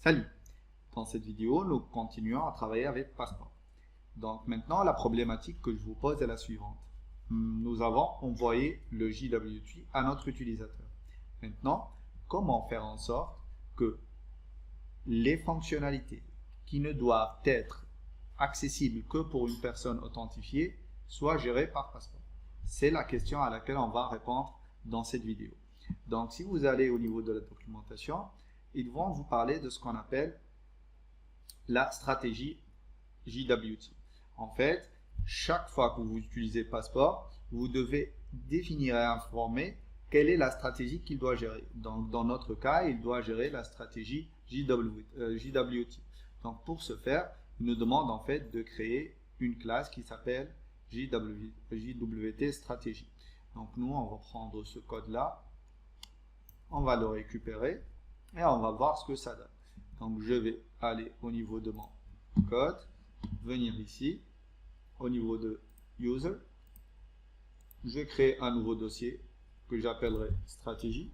Salut! Dans cette vidéo, nous continuons à travailler avec Passport. Donc maintenant, la problématique que je vous pose est la suivante. Nous avons envoyé le JWT à notre utilisateur. Maintenant, comment faire en sorte que les fonctionnalités qui ne doivent être accessibles que pour une personne authentifiée soient gérées par Passport? C'est la question à laquelle on va répondre dans cette vidéo. Donc si vous allez au niveau de la documentation, ils vont vous parler de ce qu'on appelle la stratégie JWT. En fait, chaque fois que vous utilisez Passport, vous devez définir et informer quelle est la stratégie qu'il doit gérer. Donc, dans notre cas, il doit gérer la stratégie JWT. Donc, pour ce faire, il nous demande en fait de créer une classe qui s'appelle JWT Stratégie. Donc, nous, on va prendre ce code-là, on va le récupérer et on va voir ce que ça donne. Donc, je vais aller au niveau de mon code, venir ici, au niveau de User. Je vais créer un nouveau dossier que j'appellerai Stratégie.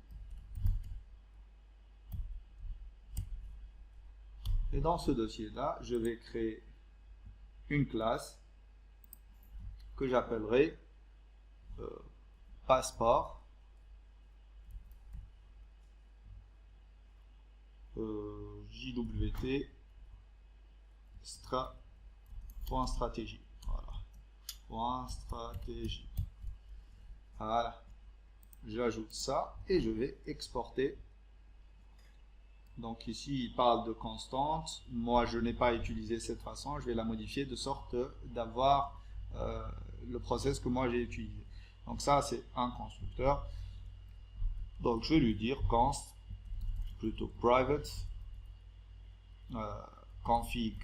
Et dans ce dossier-là, je vais créer une classe que j'appellerai Passport. JWT stratégie. Voilà. Point stratégie. Voilà. J'ajoute ça et je vais exporter. Donc ici, il parle de constante. Moi, je n'ai pas utilisé cette façon. Je vais la modifier de sorte d'avoir le process que moi j'ai utilisé. Donc ça, c'est un constructeur. Donc je vais lui dire const plutôt private config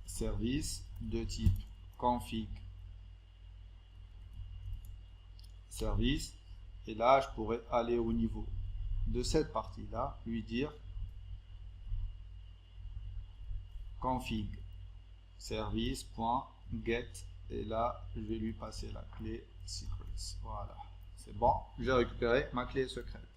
service de type config service, et là je pourrais aller au niveau de cette partie là, lui dire config service.get, et là je vais lui passer la clé secrets. Voilà, c'est bon, j'ai récupéré ma clé secrète.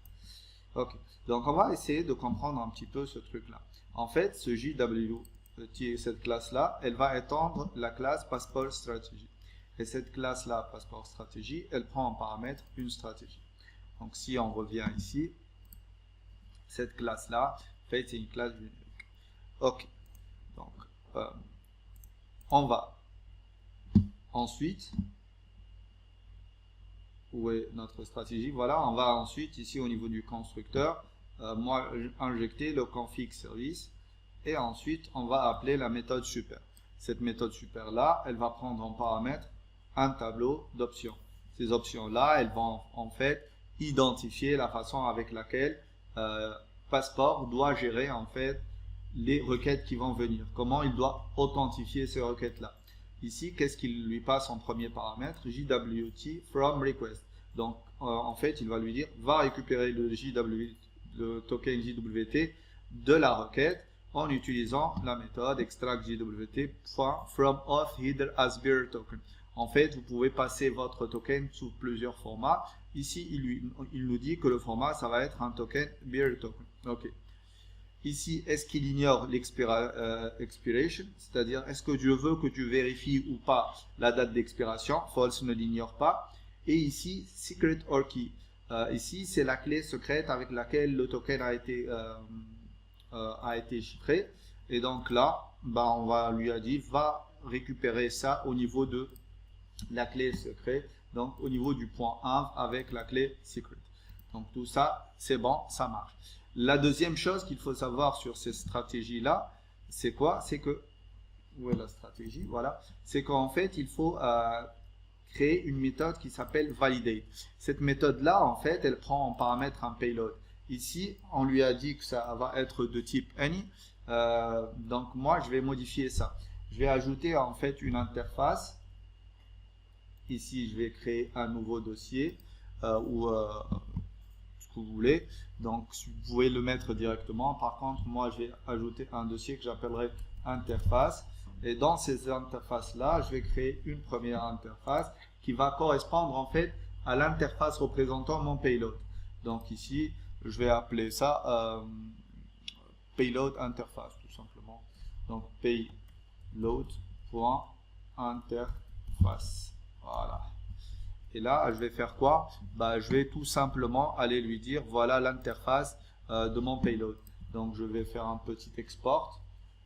Ok, donc on va essayer de comprendre un petit peu ce truc-là. En fait, ce JWT, cette classe-là, elle va étendre la classe Passport Strategy. Et cette classe-là, Passport Strategy, elle prend en paramètre une stratégie. Donc si on revient ici, cette classe-là, en fait, c'est une classe générique. Ok, donc on va ensuite... Où est notre stratégie? Voilà, on va ensuite ici au niveau du constructeur, moi injecter le config service, et ensuite on va appeler la méthode super. Cette méthode super là, elle va prendre en paramètre un tableau d'options. Ces options là, elles vont en fait identifier la façon avec laquelle Passport doit gérer en fait les requêtes qui vont venir. Comment il doit authentifier ces requêtes là. Ici, qu'est-ce qu'il lui passe en premier paramètre? JWT from request. Donc, en fait, il va lui dire, va récupérer le token JWT de la requête en utilisant la méthode extract JWT from auth header as bearer token. En fait, vous pouvez passer votre token sous plusieurs formats. Ici, il nous dit que le format, ça va être un token bearer token. Ok. Ici, est-ce qu'il ignore l'expiration, c'est-à-dire est-ce que je veux que tu vérifies ou pas la date d'expiration? False ne l'ignore pas. Et ici, secret or key. Ici, c'est la clé secrète avec laquelle le token a été chiffré. Et donc là, on va lui dire, va récupérer ça au niveau de la clé secrète, donc au niveau du point 1 avec la clé secret. Donc tout ça, c'est bon, ça marche. La deuxième chose qu'il faut savoir sur ces stratégies-là, c'est quoi? C'est que, où est la stratégie? Voilà, c'est qu'en fait, il faut créer une méthode qui s'appelle validate. Cette méthode-là, en fait, elle prend en paramètre un payload. Ici, on lui a dit que ça va être de type any. Donc moi, je vais modifier ça. Je vais ajouter en fait une interface. Ici, je vais créer un nouveau dossier où vous voulez, donc vous pouvez le mettre directement. Par contre, moi je vais ajouter un dossier que j'appellerai interface, et dans ces interfaces là, je vais créer une première interface qui va correspondre en fait à l'interface représentant mon payload. Donc ici, je vais appeler ça payload interface tout simplement. Donc payload.interface. Voilà. Et là, je vais faire quoi? Je vais tout simplement aller lui dire voilà l'interface de mon payload. Donc je vais faire un petit export.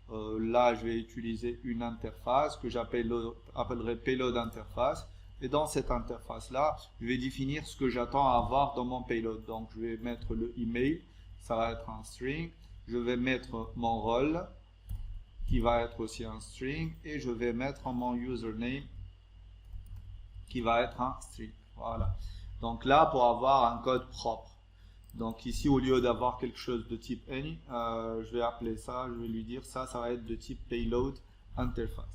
Là, je vais utiliser une interface que j'appellerai payload interface. Et dans cette interface-là, je vais définir ce que j'attends à avoir dans mon payload. Donc, je vais mettre le email, ça va être un string. Je vais mettre mon rôle, qui va être aussi un string. Et je vais mettre mon username, qui va être un string. Voilà. Donc là, pour avoir un code propre. Donc ici, au lieu d'avoir quelque chose de type any, je vais appeler ça, je vais lui dire ça va être de type payload interface.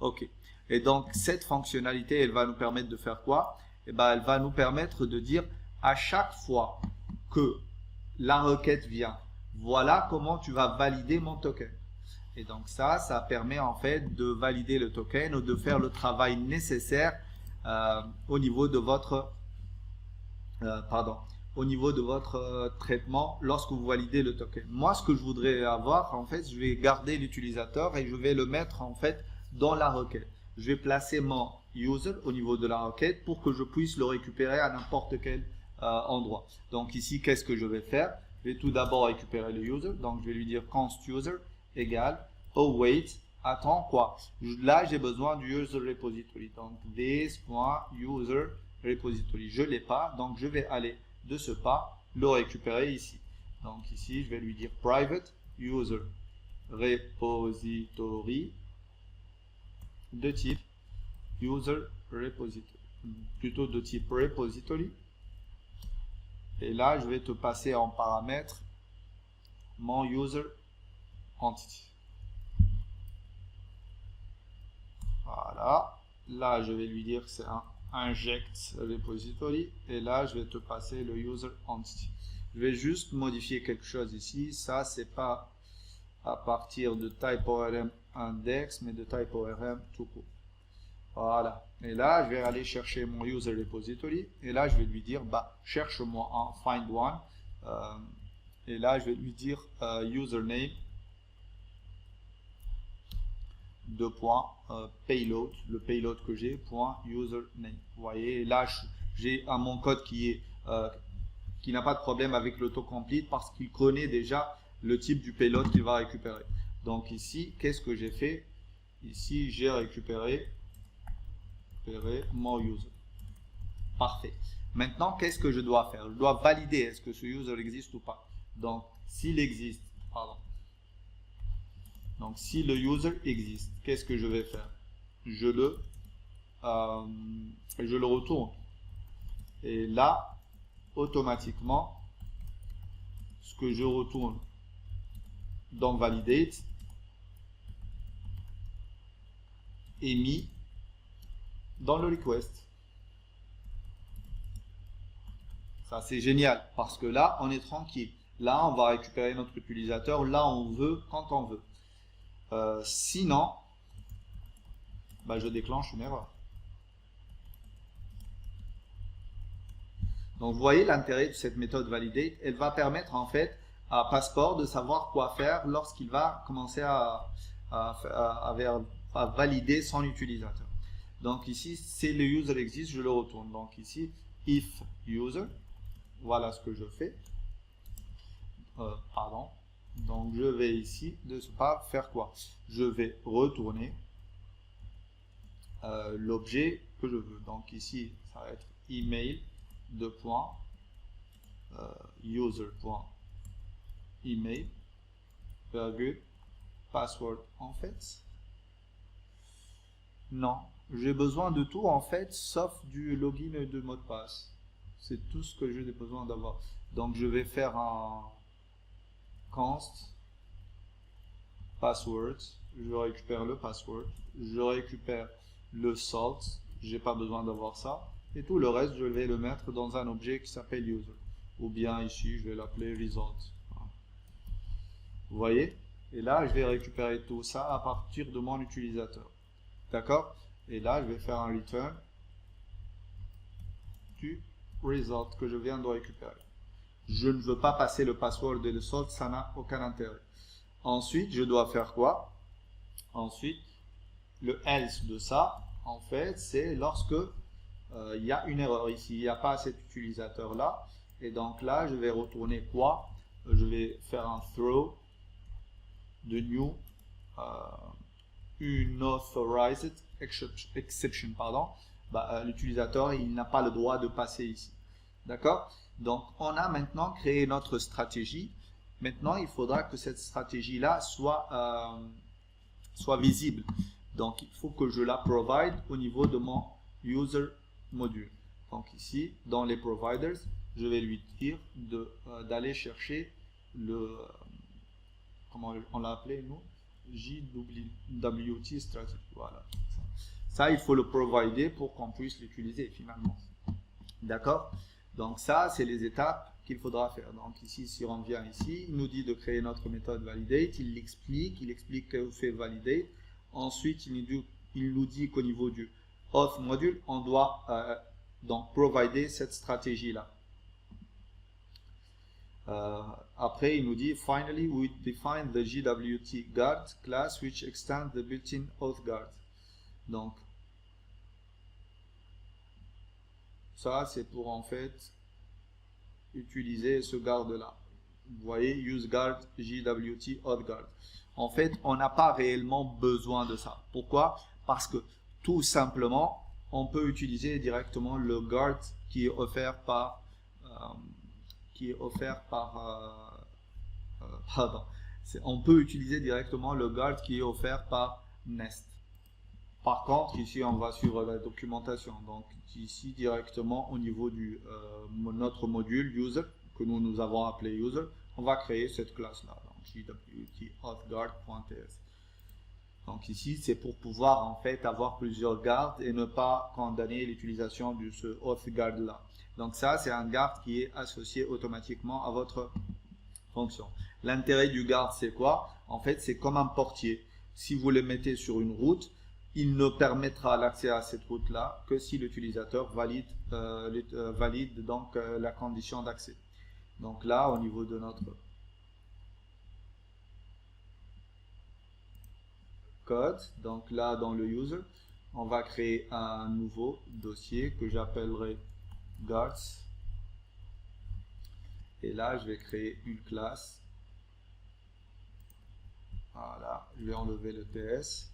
Ok. Et donc cette fonctionnalité, elle va nous permettre de faire quoi? Eh ben, elle va nous permettre de dire à chaque fois que la requête vient, voilà comment tu vas valider mon token. Et donc ça permet en fait de valider le token ou de faire le travail nécessaire au niveau de votre traitement lorsque vous validez le token. Moi, ce que je voudrais avoir, en fait, je vais garder l'utilisateur et je vais le mettre en fait dans la requête. Je vais placer mon user au niveau de la requête pour que je puisse le récupérer à n'importe quel endroit. Donc ici, qu'est-ce que je vais faire? Je vais tout d'abord récupérer le user. Donc je vais lui dire const user égale await. Attends quoi? Là, j'ai besoin du user repository. Donc this.user repository. Je ne l'ai pas, donc je vais aller de ce pas le récupérer ici. Donc ici, je vais lui dire private user repository de type user repository, plutôt de type repository. Et là, je vais te passer en paramètre mon user entity. Voilà. Là, je vais lui dire que c'est un inject repository. Et là, je vais te passer le user entity. Je vais juste modifier quelque chose ici. Ça, c'est pas à partir de type-orm index, mais de type-orm tout court. Voilà. Et là, je vais aller chercher mon user repository. Et là, je vais lui dire, cherche-moi en find one. Et là, je vais lui dire username de payload, le payload que j'ai, .username. Vous voyez, là, j'ai mon code qui n'a pas de problème avec l'autocomplete parce qu'il connaît déjà le type du payload qu'il va récupérer. Donc ici, qu'est-ce que j'ai fait? Ici, j'ai récupéré mon user. Parfait. Maintenant, qu'est-ce que je dois faire? Je dois valider est-ce que ce user existe ou pas. Donc, s'il existe, donc, si le user existe, qu'est-ce que je vais faire? Je le retourne. Et là, automatiquement, ce que je retourne dans validate est mis dans le request. Ça, c'est génial parce que là, on est tranquille. Là, on va récupérer notre utilisateur. Là, on veut quand on veut. Sinon, je déclenche une erreur. Donc, vous voyez l'intérêt de cette méthode validate. Elle va permettre en fait à Passport de savoir quoi faire lorsqu'il va commencer à valider son utilisateur. Donc ici, si le user existe, je le retourne. Donc ici, if user, voilà ce que je fais. Donc je vais ici de ce pas faire quoi? Je vais retourner l'objet que je veux. Donc ici, ça va être email de user.email virgule password. En fait, non, j'ai besoin de tout en fait, sauf du login et de mot de passe. C'est tout ce que j'ai besoin d'avoir. Donc je vais faire un const password, je récupère le password, je récupère le salt, j'ai pas besoin d'avoir ça, et tout le reste je vais le mettre dans un objet qui s'appelle user, ou bien ici je vais l'appeler result. Vous voyez? Et là je vais récupérer tout ça à partir de mon utilisateur, d'accord? Et là je vais faire un return du result que je viens de récupérer. Je ne veux pas passer le password et le salt, ça n'a aucun intérêt. Ensuite, je dois faire quoi? Ensuite, le else de ça, en fait, c'est lorsque il y a une erreur ici, il n'y a pas cet utilisateur-là. Et donc là, je vais retourner quoi? Je vais faire un throw de new unauthorized exception, pardon. L'utilisateur, il n'a pas le droit de passer ici. D'accord? Donc, on a maintenant créé notre stratégie. Maintenant, il faudra que cette stratégie-là soit visible. Donc, il faut que je la provide au niveau de mon user module. Donc, ici, dans les providers, je vais lui dire d'aller chercher le, comment on l'a appelé nous, JWT strategy. Voilà. Ça, il faut le provider pour qu'on puisse l'utiliser finalement. D'accord? Donc, ça, c'est les étapes qu'il faudra faire. Donc, ici, si on vient ici, il nous dit de créer notre méthode validate. Il explique que fait validate. Ensuite, il nous dit qu'au niveau du auth module, on doit donc provider cette stratégie-là. Après, il nous dit finally, we define the JWT guard class which extends the built-in auth guard. Donc, ça, c'est pour en fait utiliser ce garde-là. Vous voyez, use guard JWT auth guard. En fait, on n'a pas réellement besoin de ça. Pourquoi? Parce que tout simplement, on peut utiliser directement le guard qui est offert par pardon. On peut utiliser directement le guard qui est offert par Nest. Par contre, ici, on va suivre la documentation. Donc, ici, directement, au niveau du notre module user, que nous avons appelé user, on va créer cette classe-là. Donc, jwt-authguard.ts. Donc, ici, c'est pour pouvoir, en fait, avoir plusieurs gardes et ne pas condamner l'utilisation de ce authguard-là. Donc, ça, c'est un garde qui est associé automatiquement à votre fonction. L'intérêt du garde, c'est quoi? En fait, c'est comme un portier. Si vous le mettez sur une route, il ne permettra l'accès à cette route-là que si l'utilisateur valide donc la condition d'accès. Donc là, au niveau de notre code, donc là dans le user, on va créer un nouveau dossier que j'appellerai guards. Et là, je vais créer une classe. Voilà, je vais enlever le TS.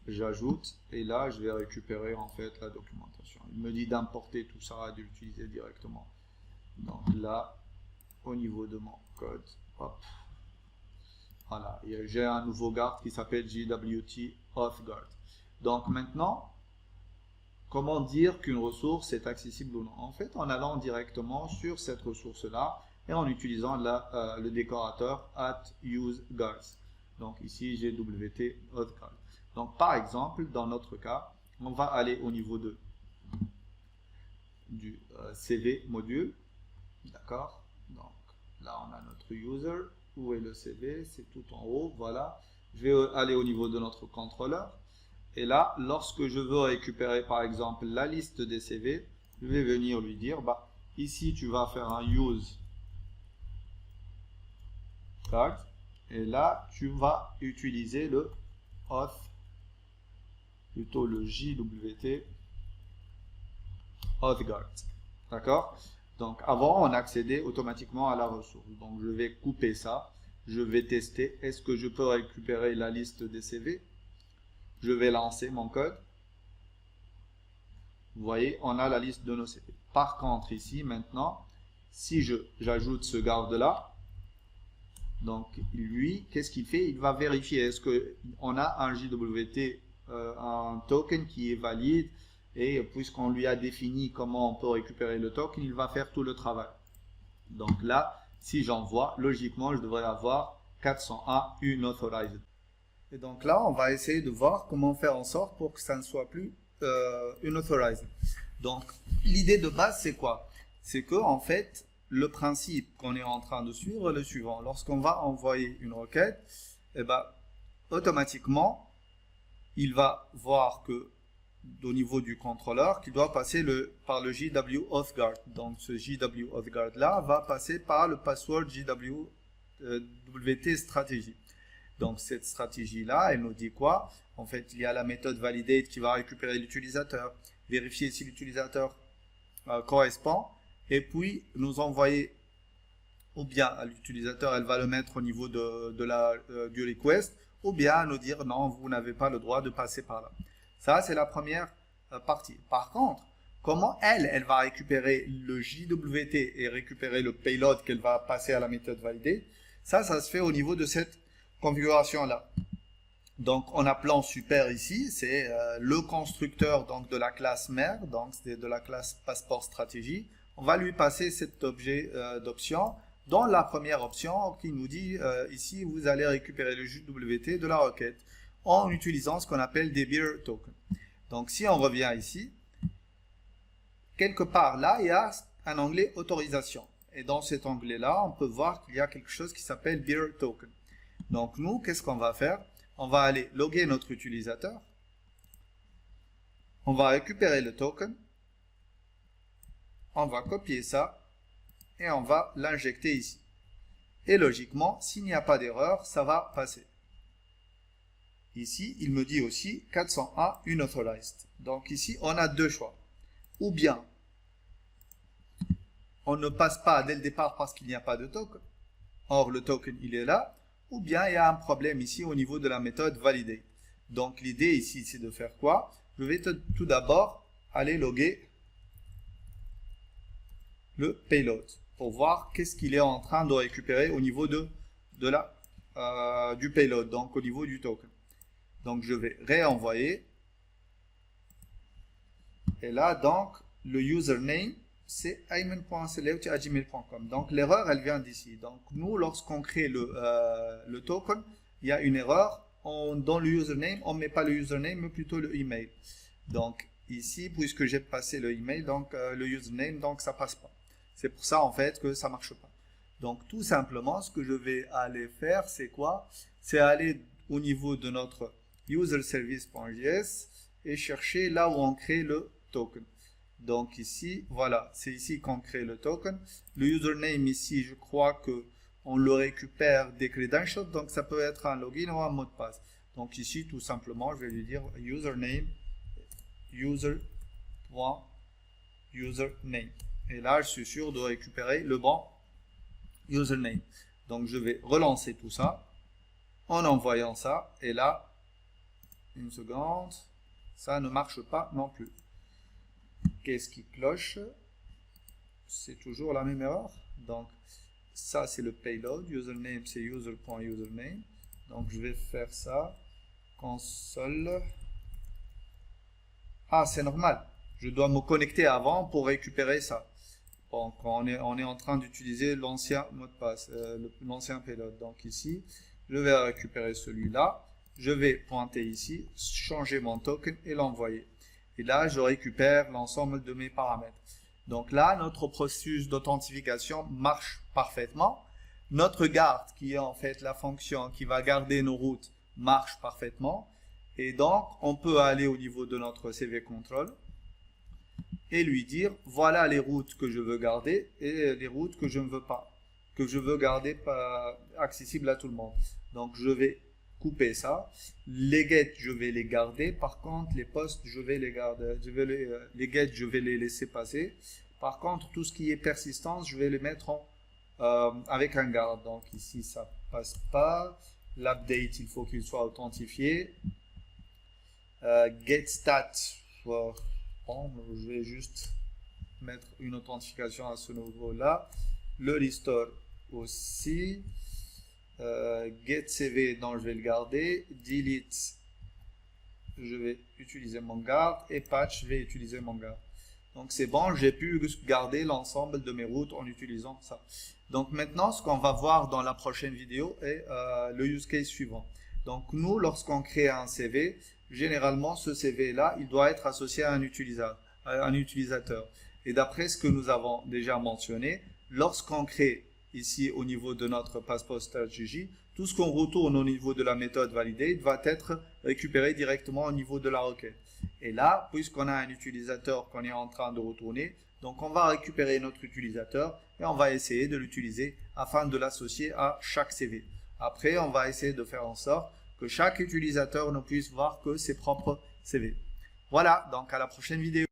J'ajoute et là je vais récupérer en fait la documentation. Il me dit d'importer tout ça et de l'utiliser directement. Donc là, au niveau de mon code, hop, voilà, j'ai un nouveau guard qui s'appelle JWT authguard. Donc maintenant, comment dire qu'une ressource est accessible ou non? En fait, en allant directement sur cette ressource-là et en utilisant le décorateur @useguards. Donc ici, JWT authguard. Donc, par exemple, dans notre cas, on va aller au niveau du CV module. D'accord? Donc, là, on a notre user. Où est le CV? C'est tout en haut. Voilà. Je vais aller au niveau de notre contrôleur. Et là, lorsque je veux récupérer, par exemple, la liste des CV, je vais venir lui dire, ici, tu vas faire un use guard. Et là, tu vas utiliser le auth, plutôt le JWT authguard. D'accord? Donc avant, on accédait automatiquement à la ressource. Donc je vais couper ça. Je vais tester. Est-ce que je peux récupérer la liste des CV? Je vais lancer mon code. Vous voyez, on a la liste de nos CV. Par contre, ici, maintenant, si j'ajoute ce garde-là, donc lui, qu'est-ce qu'il fait? Il va vérifier est-ce qu'on a un JWT, un token qui est valide, et puisqu'on lui a défini comment on peut récupérer le token, il va faire tout le travail. Donc là, si j'envoie, logiquement, je devrais avoir 401 unauthorized. Et donc là, on va essayer de voir comment faire en sorte pour que ça ne soit plus unauthorized. Donc l'idée de base, c'est quoi? C'est que en fait, le principe qu'on est en train de suivre est le suivant. Lorsqu'on va envoyer une requête, automatiquement, il va voir que au niveau du contrôleur qui doit passer par le JW authguard. Donc ce JW authguard là va passer par le password JWT stratégie. Donc cette stratégie-là, elle nous dit quoi? En fait, il y a la méthode validate qui va récupérer l'utilisateur, vérifier si l'utilisateur correspond, et puis nous envoyer, ou bien à l'utilisateur, elle va le mettre au niveau du request, ou bien nous dire non, vous n'avez pas le droit de passer par là. Ça, c'est la première partie. Par contre, comment elle va récupérer le JWT et récupérer le payload qu'elle va passer à la méthode validate? Ça se fait au niveau de cette configuration-là. Donc, en appelant super ici, c'est le constructeur donc, de la classe mère, donc c'est de la classe passeport stratégie. On va lui passer cet objet d'option dans la première option qui nous dit ici, vous allez récupérer le JWT de la requête en utilisant ce qu'on appelle des beer tokens. Donc, si on revient ici, quelque part là, il y a un onglet autorisation. Et dans cet onglet-là, on peut voir qu'il y a quelque chose qui s'appelle beer token. Donc, nous, qu'est-ce qu'on va faire? On va aller loguer notre utilisateur. On va récupérer le token. On va copier ça. Et on va l'injecter ici. Et logiquement, s'il n'y a pas d'erreur, ça va passer. Ici, il me dit aussi 401 unauthorized. Donc ici, on a deux choix. Ou bien, on ne passe pas dès le départ parce qu'il n'y a pas de token. Or, le token, il est là. Ou bien, il y a un problème ici au niveau de la méthode validate. Donc, l'idée ici, c'est de faire quoi? Je vais tout d'abord aller loguer le payload pour voir qu'est-ce qu'il est en train de récupérer au niveau du payload, donc au niveau du token. Donc, je vais réenvoyer. Et là, donc, le username, c'est ayman.select@gmail.com. Donc, l'erreur, elle vient d'ici. Donc, nous, lorsqu'on crée le token, il y a une erreur. Dans le username, on ne met pas le username, mais plutôt le email. Donc, ici, puisque j'ai passé le email, donc le username, donc ça passe pas. C'est pour ça, en fait, que ça marche pas. Donc, tout simplement, ce que je vais aller faire, c'est quoi? C'est aller au niveau de notre userservice.js et chercher là où on crée le token. Donc ici, voilà, c'est ici qu'on crée le token. Le username ici, je crois que on le récupère des credentials, donc ça peut être un login ou un mot de passe. Donc ici, tout simplement, je vais lui dire username, user.username. Et là, je suis sûr de récupérer le bon username. Donc je vais relancer tout ça en envoyant ça. Et là, une seconde, ça ne marche pas non plus. Qu'est-ce qui cloche? C'est toujours la même erreur. Donc, ça, c'est le payload. Username, c'est user.username. Donc, je vais faire ça. Console. Ah, c'est normal. Je dois me connecter avant pour récupérer ça. Donc, on est en train d'utiliser l'ancien mot de passe, l'ancien payload. Donc, ici, je vais récupérer celui-là. Je vais pointer ici, changer mon token et l'envoyer. Et là, je récupère l'ensemble de mes paramètres. Donc là, notre processus d'authentification marche parfaitement. Notre garde, qui est en fait la fonction qui va garder nos routes, marche parfaitement. Et donc, on peut aller au niveau de notre CV Control et lui dire, voilà les routes que je veux garder et les routes que je ne veux pas, que je veux garder pas accessibles à tout le monde. Donc, je vais couper ça. Les get, je vais les garder. Par contre, les posts, je vais les garder. Les get, je vais les laisser passer. Par contre, tout ce qui est persistance, je vais les mettre avec un garde. Donc ici, ça passe pas. L'update, il faut qu'il soit authentifié. Get stat. Bon, je vais juste mettre une authentification à ce niveau-là. Le restore aussi. Get CV, donc je vais le garder. Delete, je vais utiliser mon garde. Et patch, je vais utiliser mon garde. Donc c'est bon, j'ai pu garder l'ensemble de mes routes en utilisant ça. Donc maintenant, ce qu'on va voir dans la prochaine vidéo est le use case suivant. Donc nous, lorsqu'on crée un CV, généralement ce CV-là, il doit être associé à un utilisateur. Et d'après ce que nous avons déjà mentionné, lorsqu'on crée ici au niveau de notre passeport stratégie, tout ce qu'on retourne au niveau de la méthode validate va être récupéré directement au niveau de la requête. Et là, puisqu'on a un utilisateur qu'on est en train de retourner, donc on va récupérer notre utilisateur et on va essayer de l'utiliser afin de l'associer à chaque CV. Après, on va essayer de faire en sorte que chaque utilisateur ne puisse voir que ses propres CV. Voilà, donc à la prochaine vidéo.